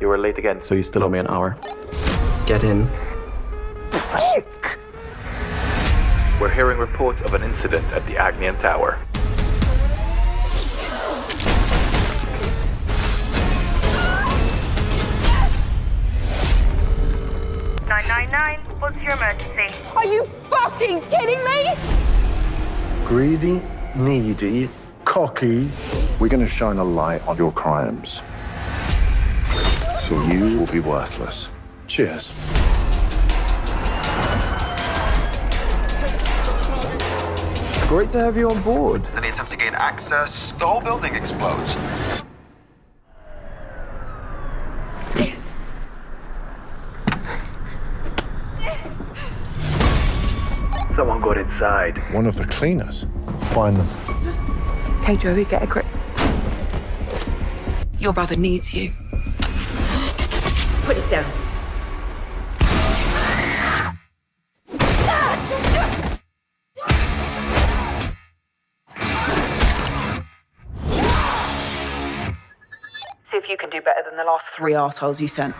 You were late again, so you still owe me an hour. Get in. Frick! We're hearing reports of an incident at the Agnian Tower. What's your emergency? Are you fucking kidding me? Greedy, needy, cocky. We're going to shine a light on your crimes. So you will be worthless. Cheers. Great to have you on board. Any attempt to gain access, the whole building explodes. Someone got inside. One of the cleaners. Find them. Okay, Joey, get a grip. Your brother needs you. Put it down. See if you can do better than the last 3 assholes you sent.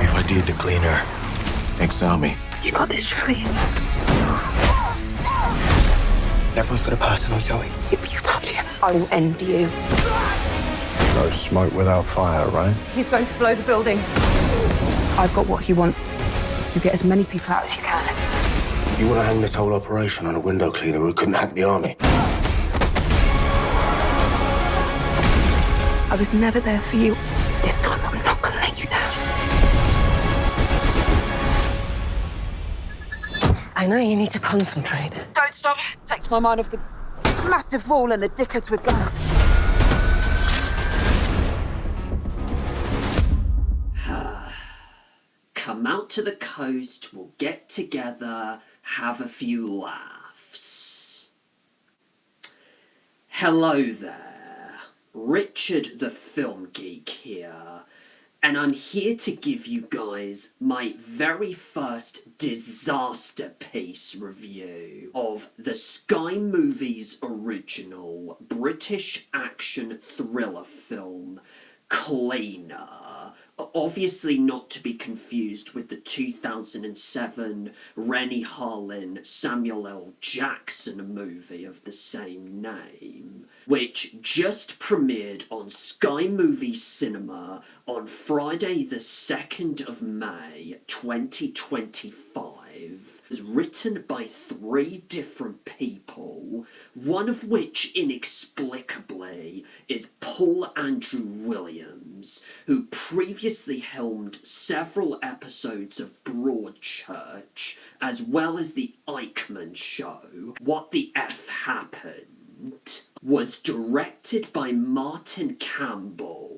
If I did the cleaner, exile me. You got this, Joey. Everyone's got a personal, Joey. If you touch him, I will end you. No smoke without fire, right? He's going to blow the building. I've got what he wants. You get as many people out as you can. You want to hang this whole operation on a window cleaner who couldn't hack the army? I was never there for you. This time I'm not going to let you down. I know you need to concentrate. Don't stop. Takes my mind off the massive wall and the dickheads with guns. Come out to the coast, we'll get together, have a few laughs. Hello there, Richard the Film Geek here, and I'm here to give you guys my very first disaster piece review of the Sky Movies original British action thriller film, Cleaner. Obviously not to be confused with the 2007 Rennie Harlin Samuel L. Jackson movie of the same name, which just premiered on Sky Movies Cinema on Friday the 2nd of May 2025. It was written by 3 different people, one of which inexplicably is Paul Andrew Williams, who previously helmed several episodes of Broadchurch, as well as The Eichmann Show, What the F Happened, was directed by Martin Campbell,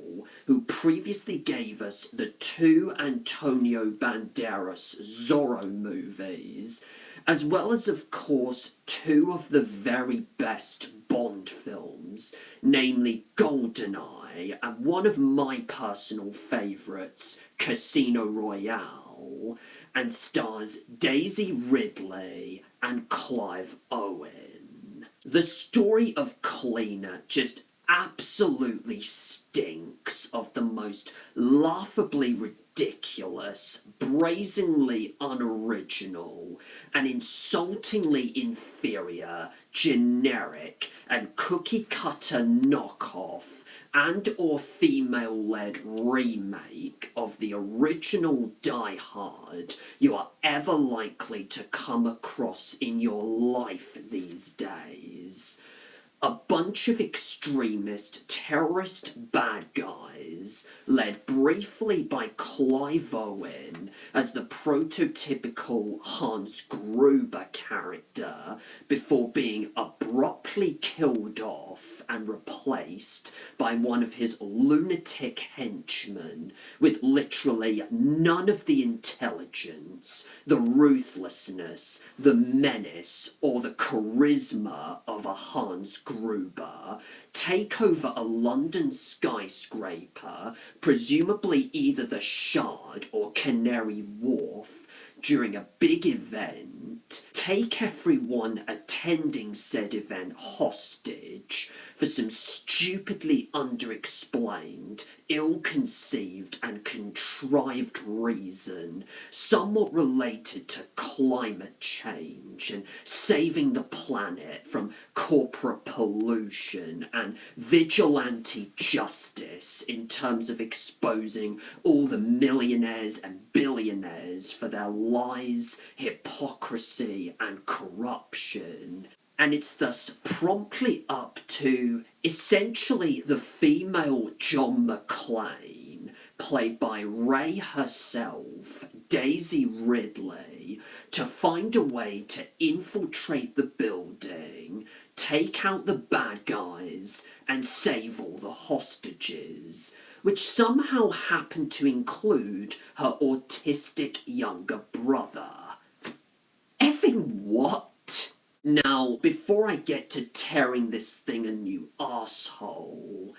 who previously gave us the 2 Antonio Banderas Zorro movies, as well as, of course, 2 of the very best Bond films, namely GoldenEye and one of my personal favourites, Casino Royale, and stars Daisy Ridley and Clive Owen. The story of Cleaner just absolutely stinks of the most laughably ridiculous, brazenly unoriginal, and insultingly inferior, generic, and cookie-cutter knockoff and or female-led remake of the original Die Hard you are ever likely to come across in your life these days. A bunch of extremist, terrorist bad guys, led briefly by Clive Owen as the prototypical Hans Gruber character, before being abruptly killed off and replaced by one of his lunatic henchmen with literally none of the intelligence, the ruthlessness, the menace, or the charisma of a Hans Gruber, take over a London skyscraper, presumably either the Shard or Canary Wharf, during a big event, take everyone attending said event hostage for some stupidly underexplained, ill-conceived and contrived reason somewhat related to climate change and saving the planet from corporate pollution and vigilante justice in terms of exposing all the millionaires and billionaires for their lies, hypocrisy and corruption. And it's thus promptly up to essentially the female John McClane, played by Ray herself, Daisy Ridley, to find a way to infiltrate the building, take out the bad guys, and save all the hostages, which somehow happen to include her autistic younger brother. Effing what? Now, before I get to tearing this thing a new arsehole,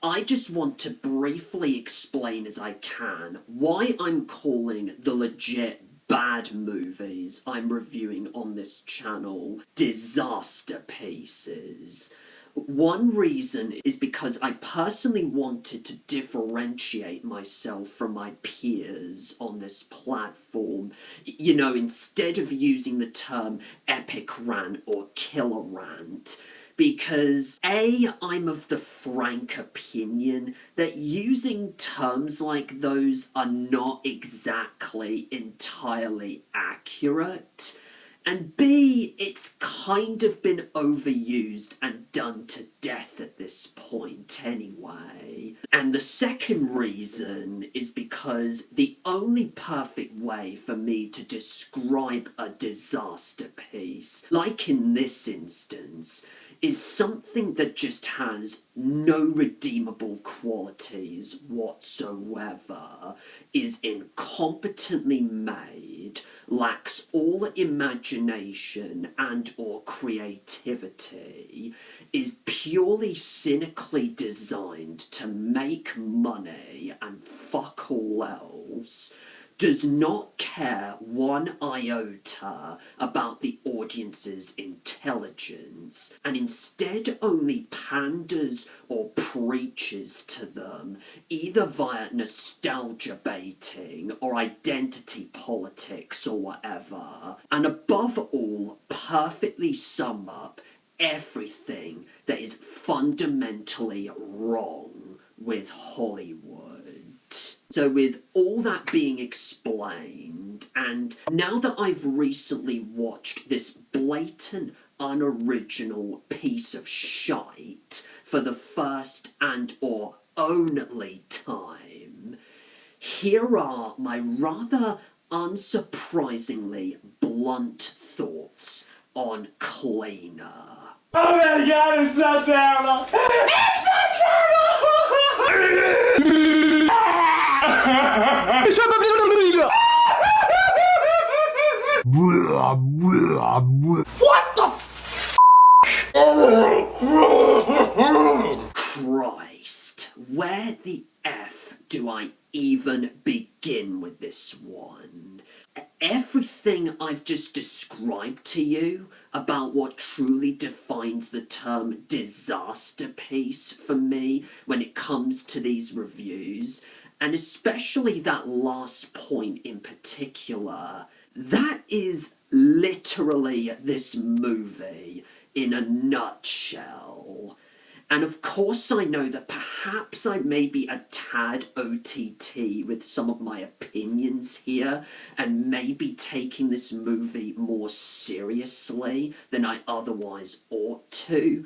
I just want to briefly explain as I can why I'm calling the legit bad movies I'm reviewing on this channel disaster pieces. One reason is because I personally wanted to differentiate myself from my peers on this platform. You know, instead of using the term epic rant or killer rant, because A, I'm of the frank opinion that using terms like those are not exactly entirely accurate, and B, it's kind of been overused and done to death at this point anyway. And the second reason is because the only perfect way for me to describe a disaster piece, like in this instance, is something that just has no redeemable qualities whatsoever, is incompetently made, lacks all imagination and or creativity, is purely cynically designed to make money and fuck all else, does not care one iota about the audience's intelligence, and instead only panders or preaches to them, either via nostalgia baiting or identity politics or whatever, and above all, perfectly sum up everything that is fundamentally wrong with Hollywood. So with all that being explained, and now that I've recently watched this blatant, unoriginal piece of shite for the first and or only time, here are my rather unsurprisingly blunt thoughts on Cleaner. Oh my god, it's so terrible! It's so What the f***? Christ, where the F do I even begin with this one? Everything I've just described to you about what truly defines the term disaster piece for me when it comes to these reviews, and especially that last point in particular, that is literally this movie in a nutshell. And of course I know that perhaps I may be a tad OTT with some of my opinions here, and maybe taking this movie more seriously than I otherwise ought to,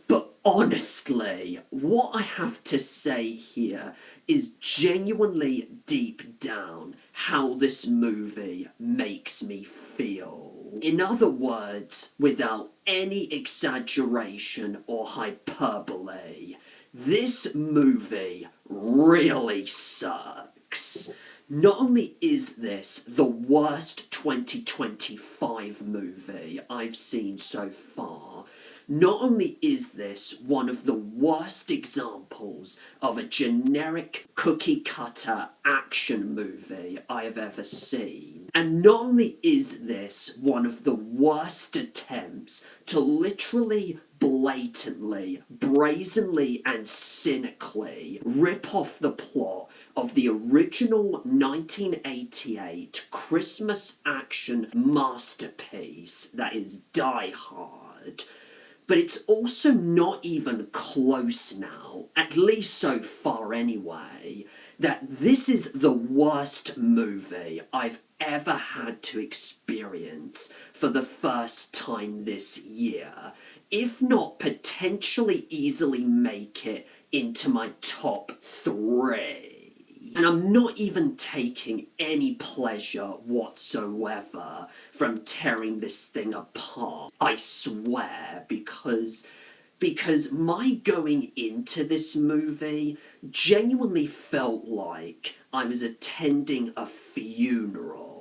but honestly, what I have to say here is genuinely deep down how this movie makes me feel. In other words, without any exaggeration or hyperbole, this movie really sucks. Not only is this the worst 2025 movie I've seen so far, not only is this one of the worst examples of a generic cookie-cutter action movie I have ever seen, And not only is this one of the worst attempts to literally, blatantly, brazenly, and cynically rip off the plot of the original 1988 Christmas action masterpiece that is Die Hard, but it's also not even close now, at least so far anyway, that this is the worst movie I've ever had to experience for the first time this year, if not potentially easily make it into my top 3. And I'm not even taking any pleasure whatsoever from tearing this thing apart, I swear, because my going into this movie genuinely felt like I was attending a funeral.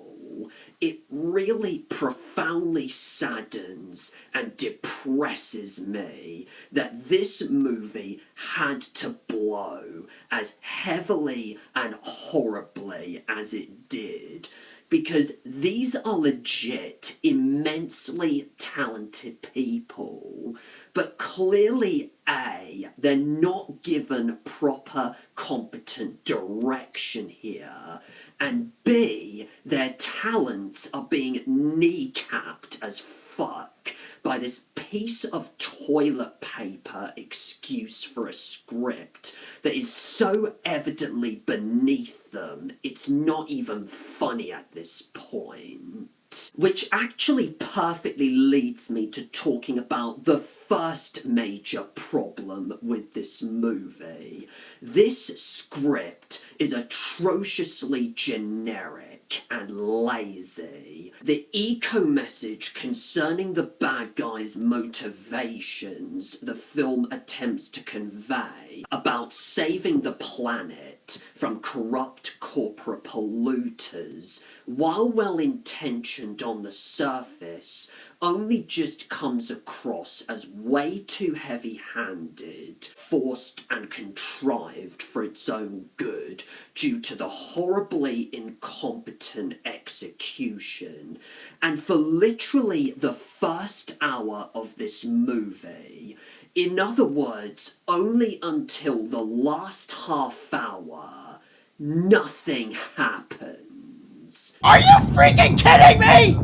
It really profoundly saddens and depresses me that this movie had to blow as heavily and horribly as it did, because these are legit, immensely talented people, but clearly A, they're not given proper, competent direction here, and B, their talents are being kneecapped as fuck by this piece of toilet paper excuse for a script that is so evidently beneath them, it's not even funny at this point. Which actually perfectly leads me to talking about the first major problem with this movie. This script is atrociously generic and lazy. The eco-message concerning the bad guy's motivations the film attempts to convey about saving the planet from corrupt corporate polluters, while well-intentioned on the surface, only just comes across as way too heavy-handed, forced and contrived for its own good due to the horribly incompetent execution. And for literally the first hour of this movie, in other words, only until the last half hour, nothing happens. Are you freaking kidding me?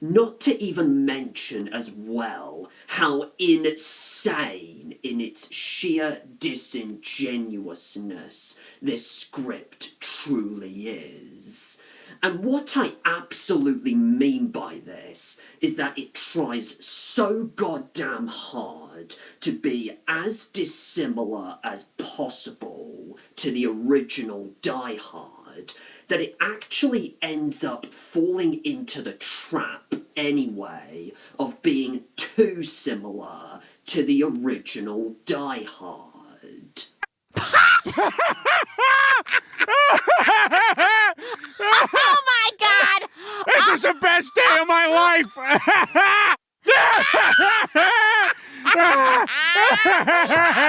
Not to even mention as well how insane in its sheer disingenuousness this script truly is. And what I absolutely mean by this is that it tries so goddamn hard to be as dissimilar as possible to the original Die Hard that it actually ends up falling into the trap anyway of being too similar to the original Die Hard. Oh my god! This is the best day of my life!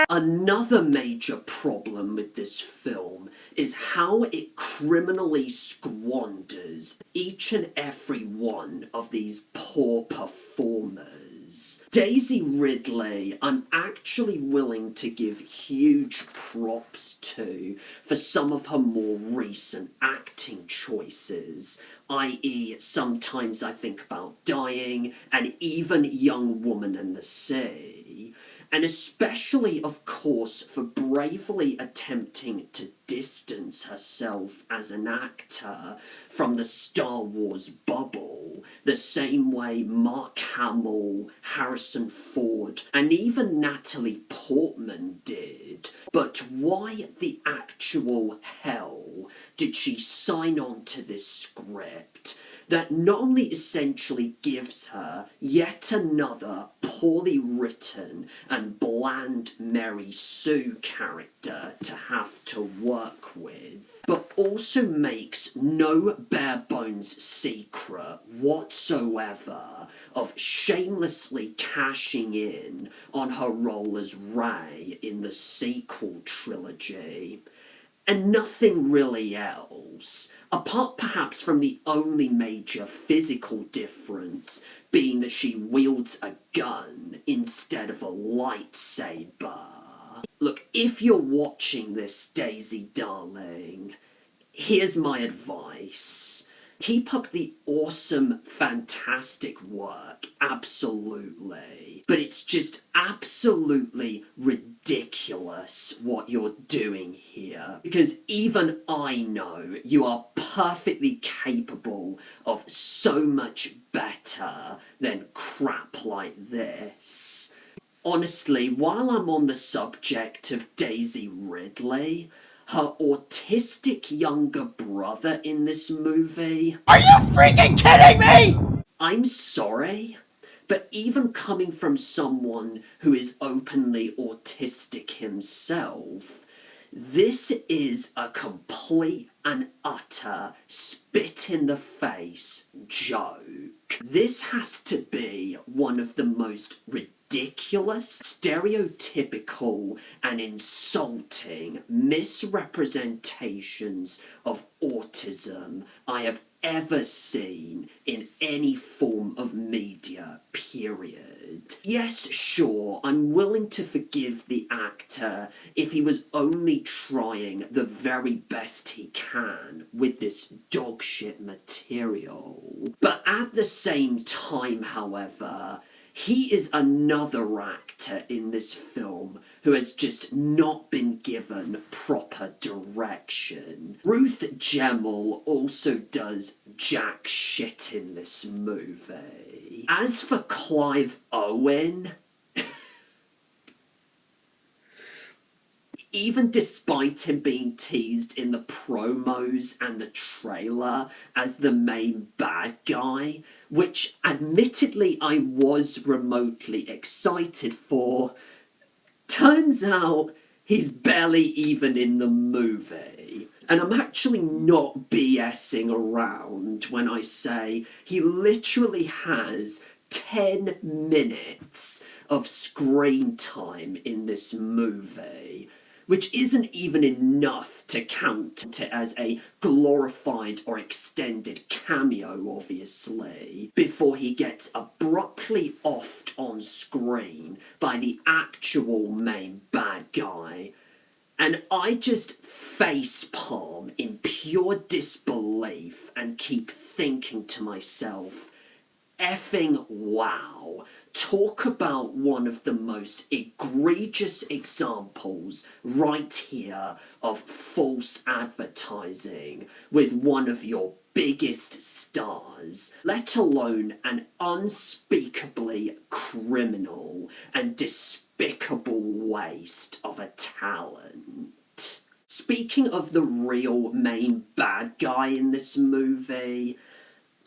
Another major problem with this film is how it criminally squanders each and every one of these poor performers. Daisy Ridley, I'm actually willing to give huge props to for some of her more recent acting choices, i.e. Sometimes I Think About Dying and even Young Woman and the Sea. And especially, of course, for bravely attempting to distance herself as an actor from the Star Wars bubble, the same way Mark Hamill, Harrison Ford, and even Natalie Portman did. But why the actual hell did she sign on to this script that not only essentially gives her yet another poorly written and bland Mary Sue character to have to work with, but also makes no bare bones secret whatsoever of shamelessly cashing in on her role as Rey in the sequel trilogy. and nothing really else, apart perhaps from the only major physical difference being that she wields a gun instead of a lightsaber. Look, if you're watching this, Daisy darling, here's my advice. Keep up the awesome, fantastic work, absolutely. But it's just absolutely ridiculous what you're doing here. Because even I know you are perfectly capable of so much better than crap like this. Honestly, while I'm on the subject of Daisy Ridley, her autistic younger brother in this movie... Are you freaking kidding me?! I'm sorry, but even coming from someone who is openly autistic himself, this is a complete and utter spit-in-the-face joke. This has to be one of the most ridiculous, stereotypical, and insulting misrepresentations of autism I have ever seen in any form of media, period. Yes, sure, I'm willing to forgive the actor if he was only trying the very best he can with this dogshit material. But at the same time, however, he is another actor in this film who has just not been given proper direction. Ruth Gemmell also does jack shit in this movie. As for Clive Owen, even despite him being teased in the promos and the trailer as the main bad guy, which admittedly I was remotely excited for, turns out he's barely even in the movie. And I'm actually not BSing around when I say he literally has 10 minutes of screen time in this movie, which isn't even enough to count it as a glorified or extended cameo, obviously, before he gets abruptly offed on screen by the actual main bad guy. And I just facepalm in pure disbelief and keep thinking to myself, effing wow. Talk about one of the most egregious examples right here of false advertising with one of your biggest stars, let alone an unspeakably criminal and despicable waste of a talent. Speaking of the real main bad guy in this movie,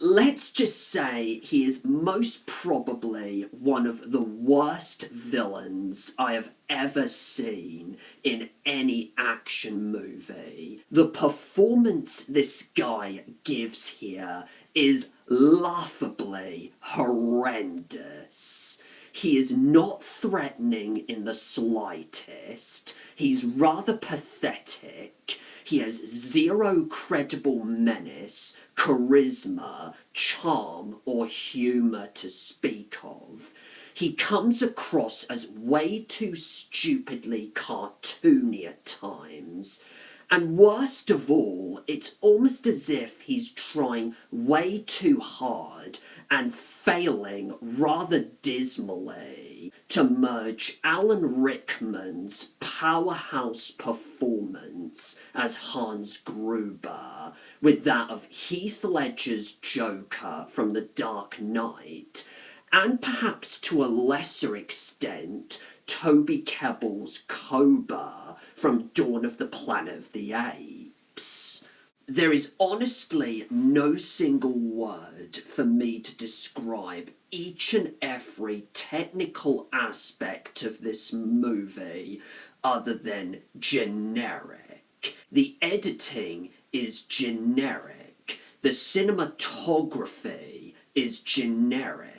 let's just say he is most probably one of the worst villains I have ever seen in any action movie. The performance this guy gives here is laughably horrendous. He is not threatening in the slightest. He's rather pathetic. He has zero credible menace, charisma, charm, or humour to speak of. He comes across as way too stupidly cartoony at times. And worst of all, it's almost as if he's trying way too hard and failing rather dismally to merge Alan Rickman's powerhouse performance as Hans Gruber with that of Heath Ledger's Joker from The Dark Knight, and perhaps to a lesser extent Toby Kebbell's Cobra from Dawn of the Planet of the Apes. There is honestly no single word for me to describe each and every technical aspect of this movie other than generic. The editing is generic. The cinematography is generic.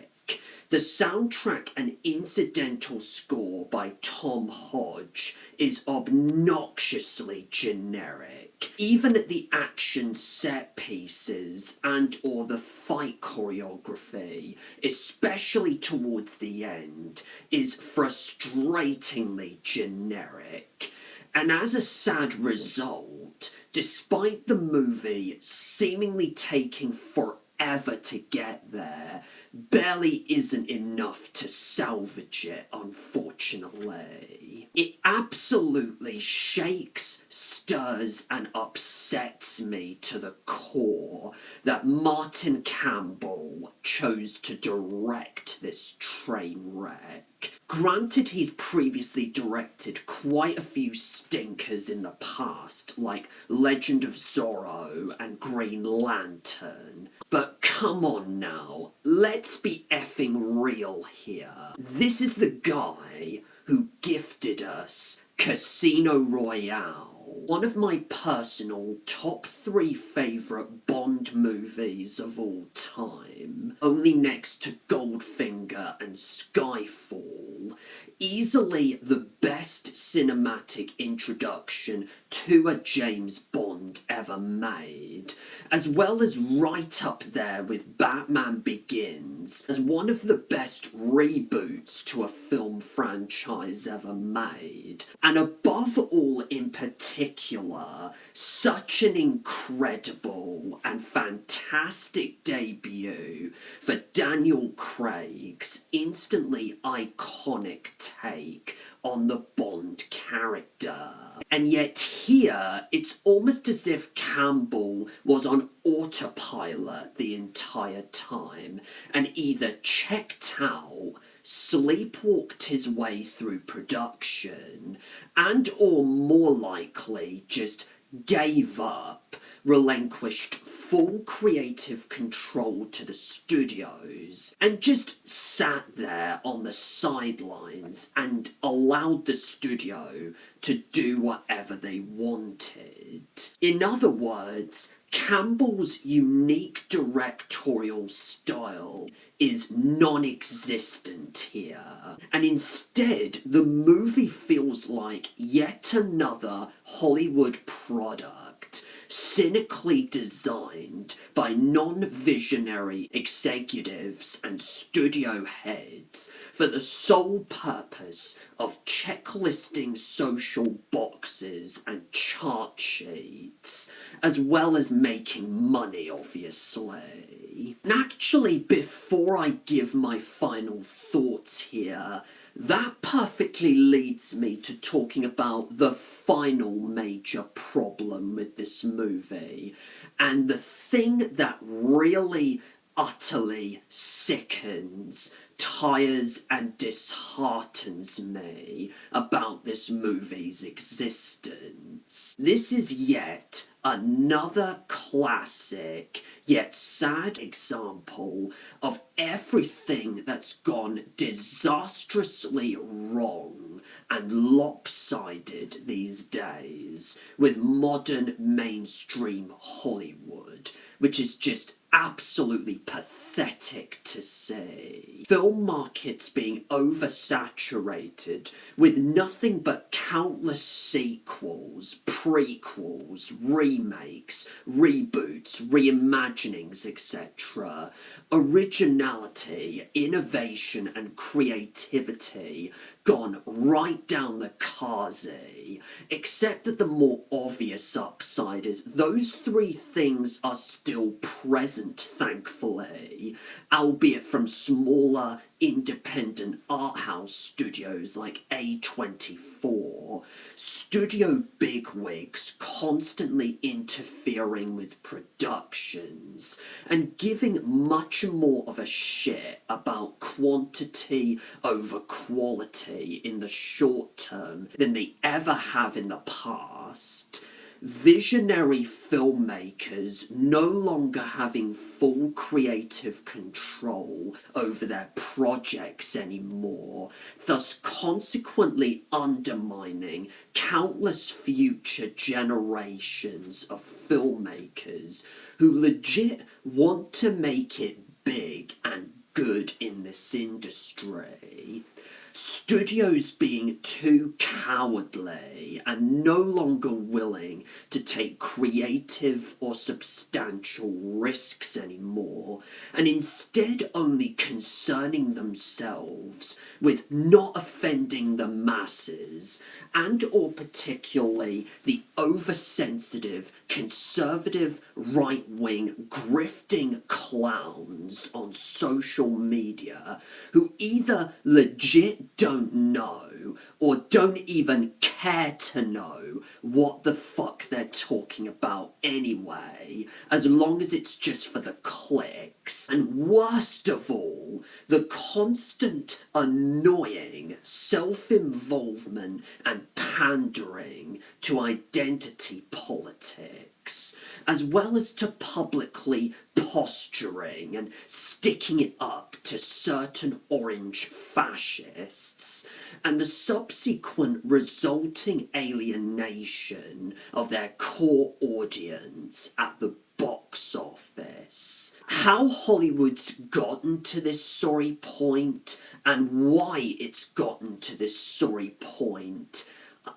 The soundtrack and incidental score by Tom Hodge is obnoxiously generic. Even the action set pieces and or the fight choreography, especially towards the end, is frustratingly generic. And as a sad result, despite the movie seemingly taking forever to get there, barely isn't enough to salvage it, unfortunately. It absolutely shakes, stirs, and upsets me to the core that Martin Campbell chose to direct this train wreck. Granted, he's previously directed quite a few stinkers in the past, like Legend of Zorro and Green Lantern, but come on now, let's be effing real here. This is the guy who gifted us Casino Royale, one of my personal top 3 favourite Bond movies of all time, only next to Goldfinger and Skyfall. Easily the best cinematic introduction to a James Bond ever made, as well as right up there with Batman Begins as one of the best reboots to a film franchise ever made, and above all in particular, such an incredible and fantastic debut for Daniel Craig's instantly iconic take on the Bond character. And yet here, it's almost as if Campbell was on autopilot the entire time and either checked out, sleepwalked his way through production, and or more likely just gave up, relinquished full creative control to the studios, and just sat there on the sidelines and allowed the studio to do whatever they wanted. In other words, Campbell's unique directorial style is non-existent here, and instead the movie feels like yet another Hollywood product cynically designed by non-visionary executives and studio heads for the sole purpose of checklisting social boxes and chart sheets, as well as making money, obviously. And actually, before I give my final thoughts here, that perfectly leads me to talking about the final major problem with this movie, and the thing that really utterly sickens, tires and disheartens me about this movie's existence. This is yet another classic yet sad example of everything that's gone disastrously wrong and lopsided these days with modern mainstream Hollywood, which is just absolutely pathetic to see. Film markets being oversaturated with nothing but countless sequels, prequels, remakes, reboots, reimaginings, etc. Originality, innovation and creativity gone right down the Kazi, except that the more obvious upside is those 3 things are still present, thankfully, albeit from smaller independent art house studios like A24, studio bigwigs constantly interfering with productions and giving much more of a shit about quantity over quality in the short term than they ever have in the past. Visionary filmmakers no longer having full creative control over their projects anymore, thus consequently undermining countless future generations of filmmakers who legit want to make it big and good in this industry. Studios being too cowardly and no longer willing to take creative or substantial risks anymore, and instead only concerning themselves with not offending the masses and or particularly the oversensitive, conservative, right-wing, grifting clowns on social media who either legit don't know or don't even care to know what the fuck they're talking about anyway, as long as it's just for the clicks. And worst of all, the constant annoying self-involvement and pandering to identity politics, as well as to publicly posturing and sticking it up to certain orange fascists, and the subsequent resulting alienation of their core audience at the box office. How Hollywood's gotten to this sorry point and why it's gotten to this sorry point,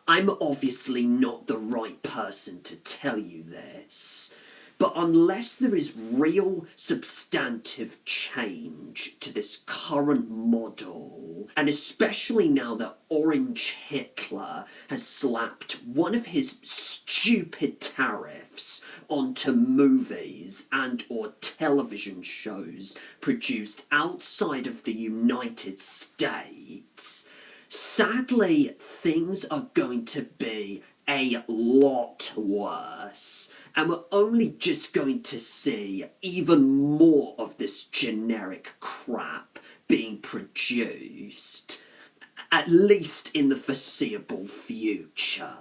I'm obviously not the right person to tell you this. But unless there is real substantive change to this current model, and especially now that Orange Hitler has slapped one of his stupid tariffs onto movies and or television shows produced outside of the United States, sadly things are going to be a lot worse. And we're only just going to see even more of this generic crap being produced, at least in the foreseeable future.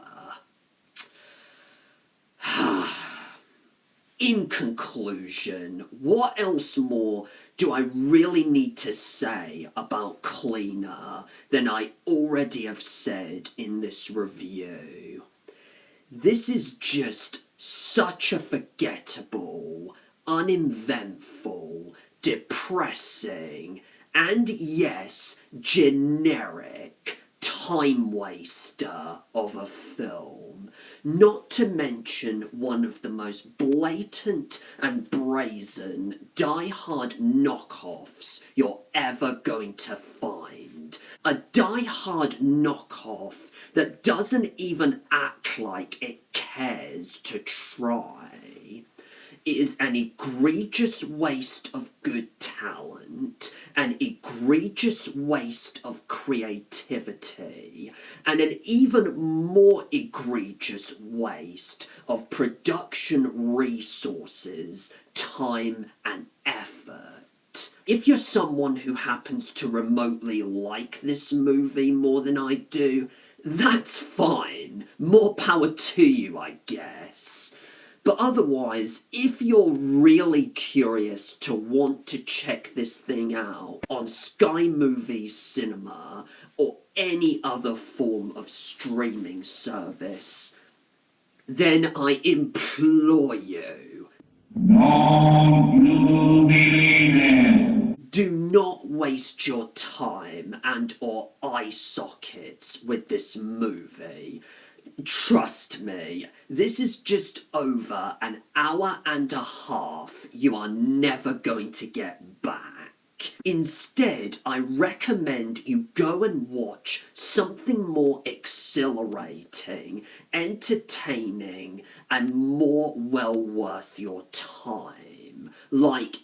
In conclusion, what else more do I really need to say about Cleaner than I already have said in this review? This is just such a forgettable, uneventful, depressing, and yes, generic time waster of a film. Not to mention one of the most blatant and brazen die-hard knockoffs you're ever going to find. A die-hard knockoff that doesn't even act like it cares to try. It is an egregious waste of good talent, an egregious waste of creativity, and an even more egregious waste of production resources, time, and effort. If you're someone who happens to remotely like this movie more than I do, that's fine. More power to you, I guess. But otherwise, if you're really curious to want to check this thing out on Sky Movies Cinema or any other form of streaming service, then I implore you, do not waste your time and or eye sockets with this movie. Trust me, this is just over an hour and a half you are never going to get back. Instead, I recommend you go and watch something more exhilarating, entertaining, and more well worth your time. Like,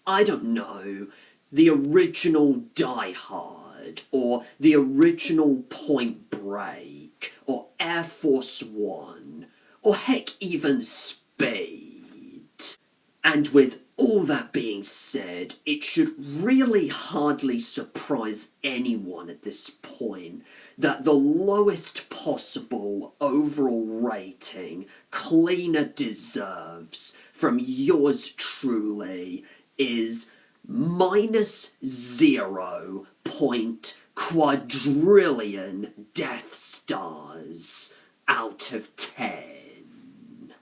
I don't know, the original Die Hard, or the original Point Break, or Air Force One, or heck, even Speed. And with all that being said, it should really hardly surprise anyone at this point that the lowest possible overall rating Cleaner deserves from yours truly is -0 quadrillion Death Stars out of 10.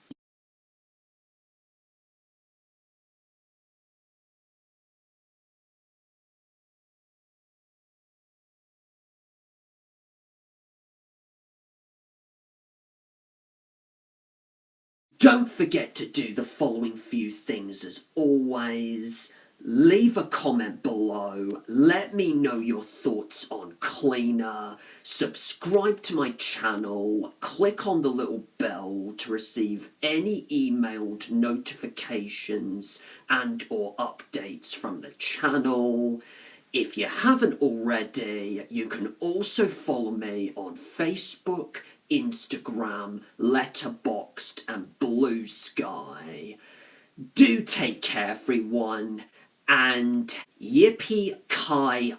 Don't forget to do the following few things as always. Leave a comment below, let me know your thoughts on Cleaner, subscribe to my channel, click on the little bell to receive any emailed notifications and or updates from the channel. If you haven't already, you can also follow me on Facebook, Instagram, Letterboxd and Blue Sky. Do take care everyone, and yippee-ki-bye.